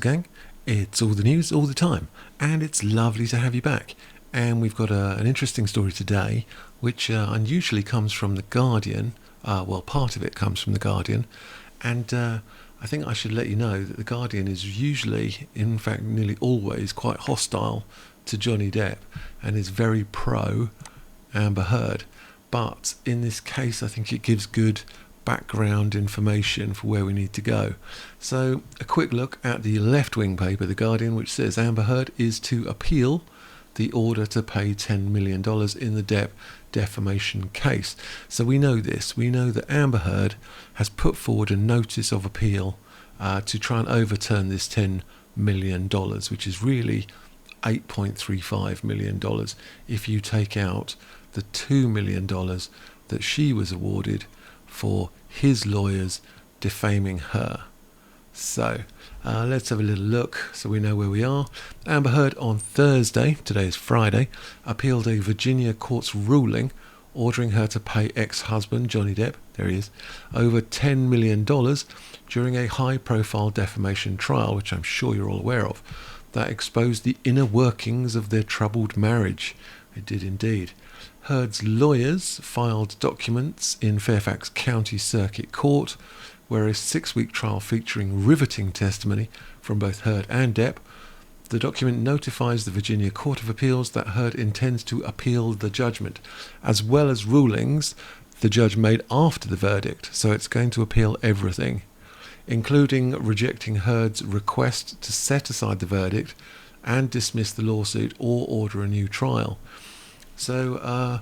Wowza Gang, it's all the news all the time, and it's lovely to have you back. And we've got an interesting story today, which unusually comes from The Guardian. Well, part of it comes from The Guardian, and I think I should let you know that The Guardian is usually, in fact nearly always, quite hostile to Johnny Depp and is very pro Amber Heard. But in this case, I think it gives good background information for where we need to go. So a quick look at the left-wing paper, The Guardian, which says Amber Heard is to appeal the order to pay $10 million in the Depp defamation case. So we know this. We know that Amber Heard has put forward a notice of appeal to try and overturn this $10 million, which is really $8.35 million if you take out the $2 million that she was awarded for his lawyers defaming her. So let's have a little look so we know where we are. Amber Heard on Thursday, today is Friday, appealed a Virginia court's ruling ordering her to pay ex-husband Johnny Depp, there he is, over $10 million during a high-profile defamation trial, which I'm sure you're all aware of, that exposed the inner workings of their troubled marriage. It did indeed. Heard's lawyers filed documents in Fairfax County Circuit Court, where a 6-week trial featuring riveting testimony from both Heard and Depp. The document notifies the Virginia Court of Appeals that Heard intends to appeal the judgment, as well as rulings the judge made after the verdict, so it's going to appeal everything, including rejecting Heard's request to set aside the verdict and dismiss the lawsuit or order a new trial. So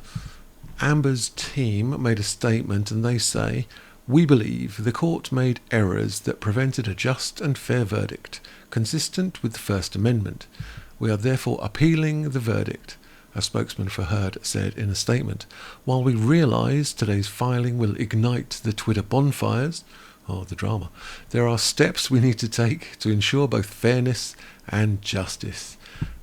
Amber's team made a statement and they say, "We believe the court made errors that prevented a just and fair verdict, consistent with the First Amendment. We are therefore appealing the verdict," a spokesman for Heard said in a statement. "While we realise today's filing will ignite the Twitter bonfires," or the drama, "there are steps we need to take to ensure both fairness and justice."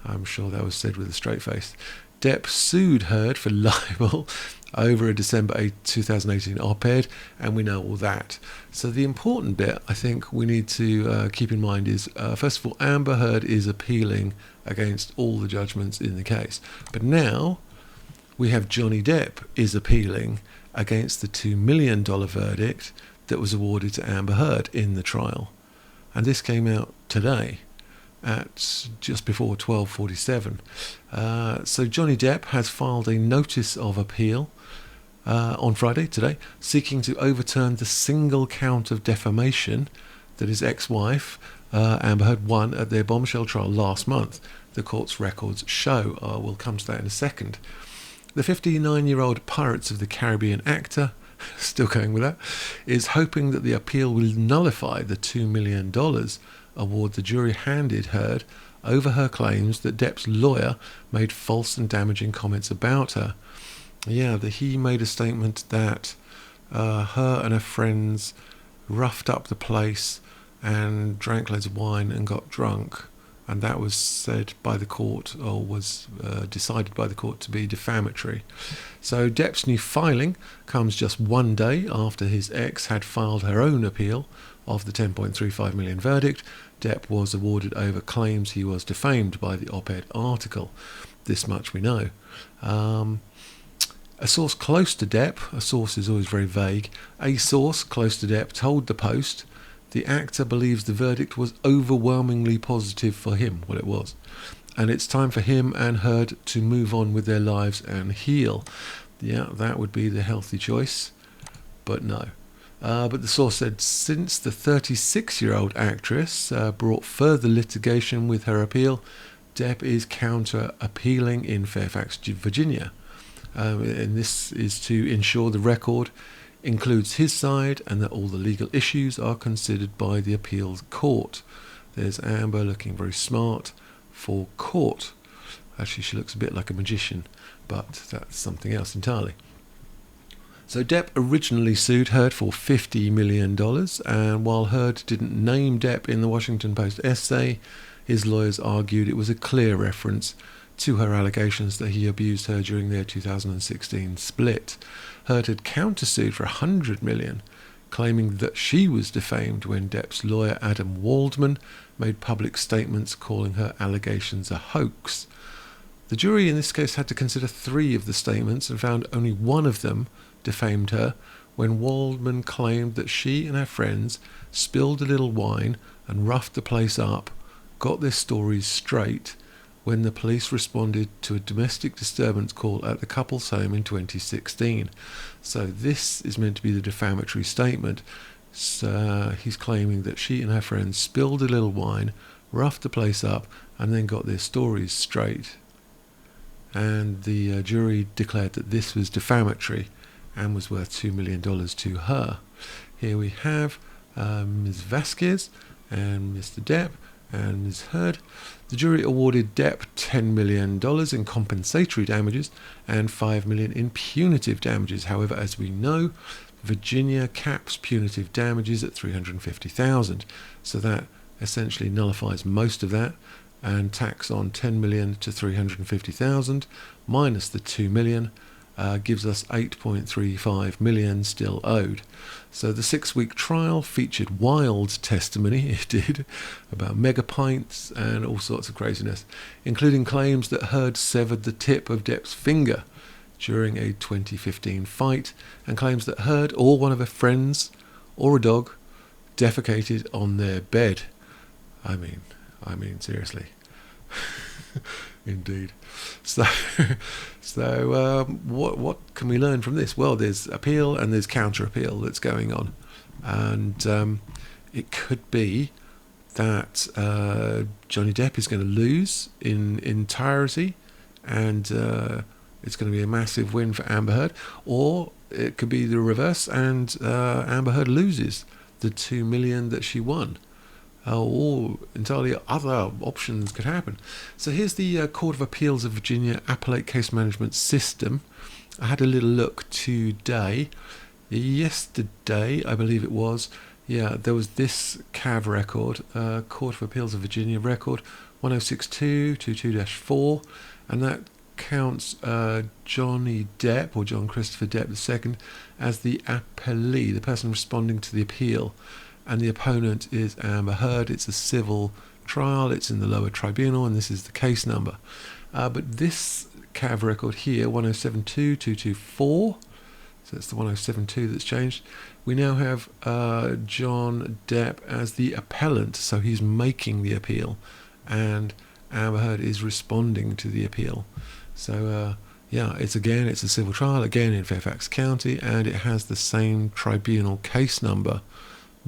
I'm sure that was said with a straight face. Depp sued Heard for libel over a December 8, 2018 op-ed, and we know all that. So the important bit I think we need to keep in mind is, first of all, Amber Heard is appealing against all the judgments in the case. But now we have Johnny Depp is appealing against the $2 million verdict that was awarded to Amber Heard in the trial. And this came out today at just before 12:47. So Johnny Depp has filed a notice of appeal on Friday, today, seeking to overturn the single count of defamation that his ex-wife Amber Heard won at their bombshell trial last month. The court's records show. We'll come to that in a second. The 59-year-old Pirates of the Caribbean actor, still going with that, is hoping that the appeal will nullify the $2 million award the jury handed Heard over her claims that Depp's lawyer made false and damaging comments about her. Yeah, he made a statement that her and her friends roughed up the place and drank loads of wine and got drunk, and that was said by the court, or was decided by the court to be defamatory. So Depp's new filing comes just one day after his ex had filed her own appeal of the $10.35 million verdict. Depp was awarded over claims he was defamed by the op-ed article. This much we know. A source close to Depp, a source is always very vague, a source close to Depp told the Post the actor believes the verdict was overwhelmingly positive for him, well it was, and it's time for him and Heard to move on with their lives and heal. Yeah, that would be the healthy choice, but no. But the source said since the 36-year-old actress brought further litigation with her appeal, Depp is counter-appealing in Fairfax, Virginia. And this is to ensure the record includes his side and that all the legal issues are considered by the appeals court. There's Amber looking very smart for court. Actually, she looks a bit like a magician, but that's something else entirely. So Depp originally sued Heard for $50 million, and while Heard didn't name Depp in the Washington Post essay, his lawyers argued it was a clear reference to her allegations that he abused her during their 2016 split. Heard had countersued for $100 million, claiming that she was defamed when Depp's lawyer Adam Waldman made public statements calling her allegations a hoax. The jury in this case had to consider 3 of the statements and found only one of them defamed her, when Waldman claimed that she and her friends spilled a little wine and roughed the place up, got their stories straight, when the police responded to a domestic disturbance call at the couple's home in 2016. So this is meant to be the defamatory statement. So he's claiming that she and her friends spilled a little wine, roughed the place up, and then got their stories straight. And the jury declared that this was defamatory and was worth $2 million to her. Here we have Ms. Vasquez and Mr. Depp and Ms. Heard. The jury awarded Depp $10 million in compensatory damages and $5 million in punitive damages. However, as we know, Virginia caps punitive damages at $350,000. So that essentially nullifies most of that, and tax on $10 million to $350,000 minus the $2 million gives us $8.35 million still owed. So the 6-week trial featured wild testimony, it did, about megapints and all sorts of craziness, including claims that Heard severed the tip of Depp's finger during a 2015 fight, and claims that Heard or one of her friends or a dog defecated on their bed. I mean, seriously. Indeed. So what can we learn from this? Well, there's appeal and there's counter appeal that's going on, and it could be that Johnny Depp is going to lose in entirety, and it's going to be a massive win for Amber Heard, or it could be the reverse, and Amber Heard loses the $2 million that she won. Or entirely other options could happen. So here's the Court of Appeals of Virginia Appellate Case Management System. I had a little look today. Yesterday, I believe it was, there was this CAV record, Court of Appeals of Virginia record 106222-4, and that counts Johnny Depp, or John Christopher Depp II, as the appellee, the person responding to the appeal. And the opponent is Amber Heard. It's a civil trial. It's in the lower tribunal, and this is the case number. But this CAV record here, 10722224, so it's the 1072 that's changed. We now have John Depp as the appellant, so he's making the appeal, and Amber Heard is responding to the appeal. So it's a civil trial, again in Fairfax County, and it has the same tribunal case number,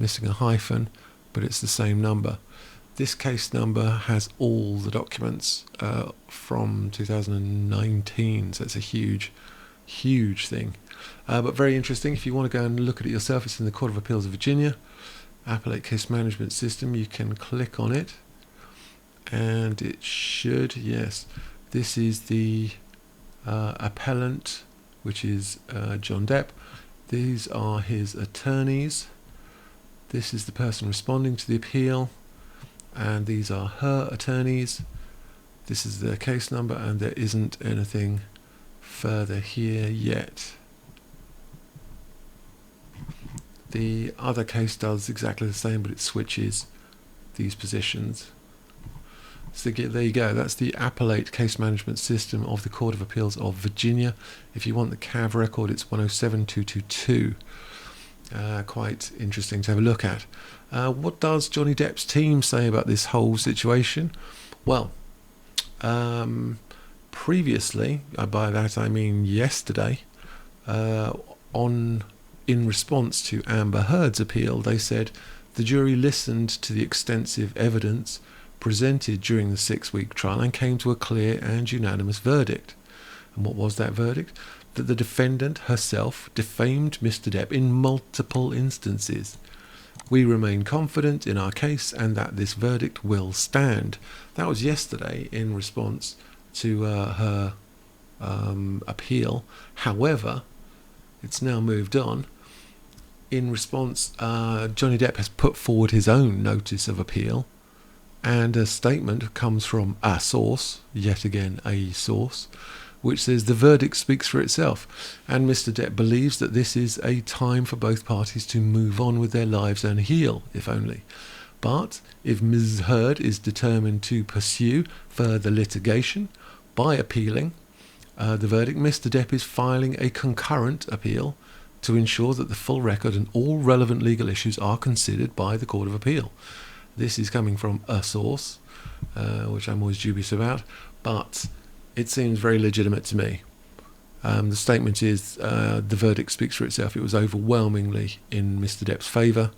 missing a hyphen, but it's the same number. This case number has all the documents from 2019, so it's a huge thing. But very interesting. If you want to go and look at it yourself, it's in the Court of Appeals of Virginia, Appellate Case Management System. You can click on it, and it should, yes, this is the appellant, which is John Depp. These are his attorneys. This is the person responding to the appeal, and these are her attorneys. This is their case number, and there isn't anything further here yet. The other case does exactly the same, but it switches these positions. So there you go, that's the Appellate Case Management System of the Court of Appeals of Virginia. If you want the CAV record, it's 107222. Quite interesting to have a look at. What does Johnny Depp's team say about this whole situation? Well, previously, by that I mean yesterday, in response to Amber Heard's appeal, they said the jury listened to the extensive evidence presented during the 6-week trial and came to a clear and unanimous verdict. And what was that verdict? That the defendant herself defamed Mr. Depp in multiple instances. We remain confident in our case and that this verdict will stand. That was yesterday in response to her appeal. However, it's now moved on. In response, Johnny Depp has put forward his own notice of appeal, and a statement comes from a source, yet again a source, which says the verdict speaks for itself, and Mr. Depp believes that this is a time for both parties to move on with their lives and heal, if only. But if Ms. Heard is determined to pursue further litigation by appealing the verdict, Mr. Depp is filing a concurrent appeal to ensure that the full record and all relevant legal issues are considered by the Court of Appeal. This is coming from a source, which I'm always dubious about, but it seems very legitimate to me. The statement is the verdict speaks for itself. It was overwhelmingly in Mr. Depp's favour.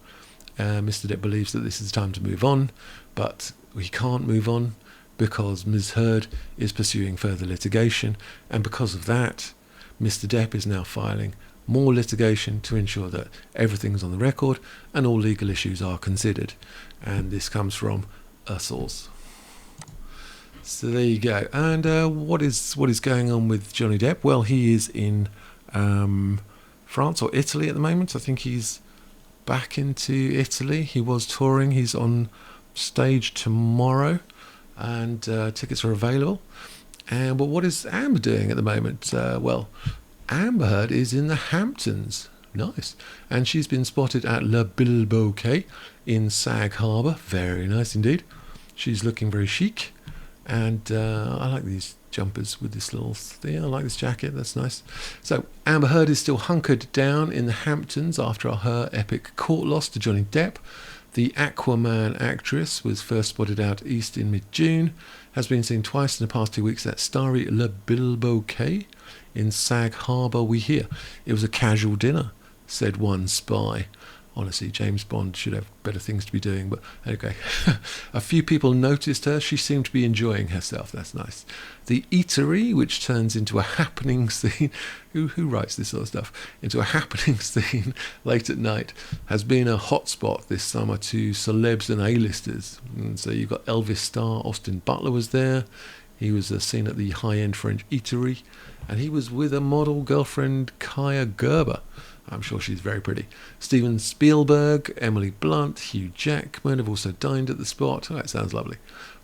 Mr. Depp believes that this is the time to move on, but he can't move on because Ms. Heard is pursuing further litigation, and because of that, Mr. Depp is now filing more litigation to ensure that everything's on the record and all legal issues are considered. And this comes from a source. So there you go. And what is going on with Johnny Depp? Well, he is in France or Italy at the moment. I think he's back into Italy. He was touring. He's on stage tomorrow, and tickets are available. But what is Amber doing at the moment? Well, Amber Heard is in the Hamptons. Nice. And she's been spotted at Le Bilboquet in Sag Harbor. Very nice indeed. She's looking very chic. And I like these jumpers with this little thing. I like this jacket. That's nice. So Amber Heard is still hunkered down in the Hamptons after her epic court loss to Johnny Depp. The Aquaman actress was first spotted out east in mid-June, has been seen twice in the past 2 weeks at starry Le Bilboquet in Sag Harbor, we hear. It was a casual dinner, said one spy. Honestly, James Bond should have better things to be doing, but okay. A few people noticed her. She seemed to be enjoying herself. That's nice. The eatery, which turns into a happening scene, who writes this sort of stuff, into a happening scene late at night, has been a hotspot this summer to celebs and A-listers. And so you've got Elvis star Austin Butler was there. He was seen at the high-end French eatery, and he was with a model girlfriend, Kaya Gerber. I'm sure she's very pretty. Steven Spielberg, Emily Blunt, Hugh Jackman have also dined at the spot. Oh, that sounds lovely.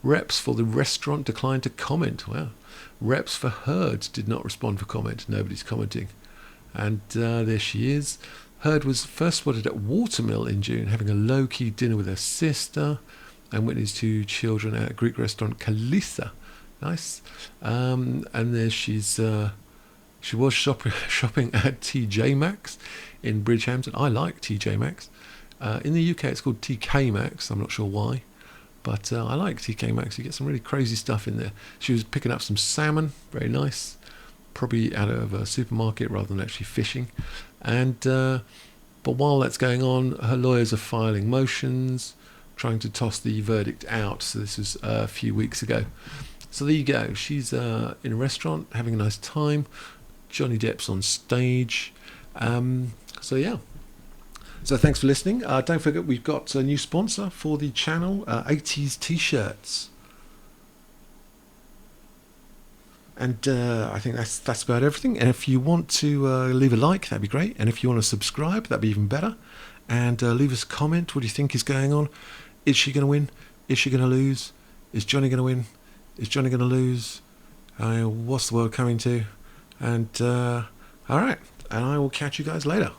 Reps for the restaurant declined to comment. Wow. Reps for Heard did not respond for comment. Nobody's commenting. And there she is. Heard was first spotted at Watermill in June, having a low-key dinner with her sister and witnessed 2 children at a Greek restaurant, Kalissa. Nice. And there she's... She was shopping at TJ Maxx in Bridgehampton. I like TJ Maxx. In the UK, it's called TK Maxx. I'm not sure why, but I like TK Maxx. You get some really crazy stuff in there. She was picking up some salmon, very nice, probably out of a supermarket rather than actually fishing. And but while that's going on, her lawyers are filing motions, trying to toss the verdict out. So this was a few weeks ago. So there you go. She's in a restaurant having a nice time. Johnny Depp's on stage. So yeah. So thanks for listening. Don't forget we've got a new sponsor for the channel, 80s T-shirts. And I think that's about everything. And if you want to leave a like, that'd be great. And if you want to subscribe, that'd be even better. And leave us a comment. What do you think is going on? Is she going to win? Is she going to lose? Is Johnny going to win? Is Johnny going to lose? What's the world coming to? And all right, and I will catch you guys later.